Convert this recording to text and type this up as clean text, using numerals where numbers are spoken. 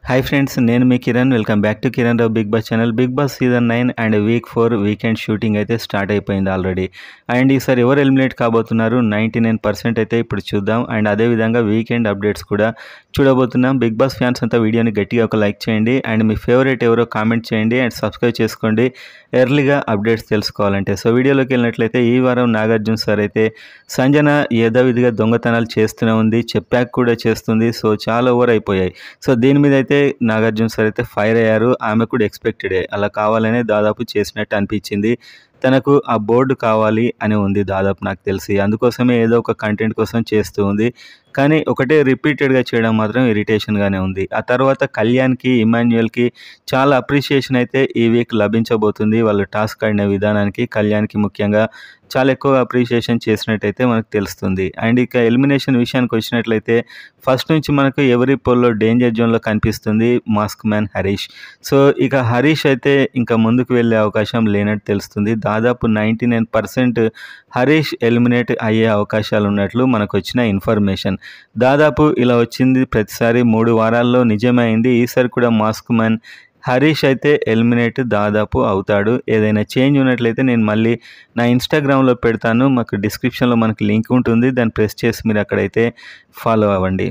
Hi friends, నేను మీ Kiran. Welcome back to Kiran Rao Bigg Boss channel. Bigg Boss season 9 and week 4 weekend shooting అయితే start అయిపోయింది already. And ఈసారి ఎవరు ఎలిమినేట్ కాబోతున్నారు 99% అయితే ఇప్పుడు చూద్దాం. అండ్ అదేవిధంగా వీకెండ్ అప్డేట్స్ కూడా చూడబోతున్నాం. బిగ్ బాస్ ఫ్యాన్స్ అంతా వీడియోని గట్టిగా ఒక లైక్ చేయండి. అండ్ మీ ఫేవరెట్ ఎవరో కామెంట్ చేయండి అండ్ సబ్స్క్రైబ్ చేసుకోండి ఎర్లీగా అప్డేట్స్ తెలుసుకోవాలంటే. సో వీడియోలోకి వెళ్ళినట్లయితే ఈ వారం నాగార్జున సార్ అయితే సంజన యథావిధిగా దొంగతనాలు చేస్తూనే ఉంది, చెప్పాక కూడా చేస్తుంది. సో చాలా ఓవర్ అయిపోయాయి. సో దీని మీద అయితే నాగార్జున సార్ అయితే ఫైర్ అయ్యారు. ఆమె కూడా ఎక్స్పెక్టెడే, అలా కావాలనే దాదాపు చేసినట్టు అనిపించింది. తనకు ఆ బోర్డు కావాలి అని ఉంది దాదాపు నాకు తెలిసి. అందుకోసమే ఏదో ఒక కంటెంట్ కోసం చేస్తూ ఉంది. కానీ ఒకటే రిపీటెడ్గా చేయడం మాత్రం ఇరిటేషన్గానే ఉంది. ఆ తర్వాత కళ్యాణ్కి, ఇమాన్యుయల్కి చాలా అప్రిషియేషన్ అయితే ఈ వీక్ లభించబోతుంది. వాళ్ళు టాస్క్ ఆడిన విధానానికి కళ్యాణ్కి ముఖ్యంగా చాలా ఎక్కువ అప్రిషియేషన్ చేసినట్టయితే మనకు తెలుస్తుంది. అండ్ ఇక ఎలిమినేషన్ విషయానికి వచ్చినట్లయితే ఫస్ట్ నుంచి మనకు ఎవరి పోల్లో డేంజర్ జోన్లో కనిపిస్తుంది మాస్క్ మ్యాన్ హరీష్. సో ఇక హరీష్ అయితే ఇంకా ముందుకు వెళ్ళే అవకాశం లేనట్టు తెలుస్తుంది. దాదాపు 99% హరీష్ ఎలిమినేట్ అయ్యే అవకాశాలు ఉన్నట్లు మనకు వచ్చిన ఇన్ఫర్మేషన్. దాదాపు ఇలా వచ్చింది ప్రతిసారి 3 వారాల్లో నిజమైంది. ఈసారి కూడా మాస్క్ మ్యాన్ హరీష్ అయితే ఎలిమినేట్ దాదాపు అవుతాడు. ఏదైనా చేంజ్ ఉన్నట్లయితే నేను మళ్ళీ నా ఇన్స్టాగ్రామ్లో పెడతాను. మాకు డిస్క్రిప్షన్లో మనకి లింక్ ఉంటుంది, దాన్ని ప్రెస్ చేసి మీరు అక్కడైతే ఫాలో అవ్వండి.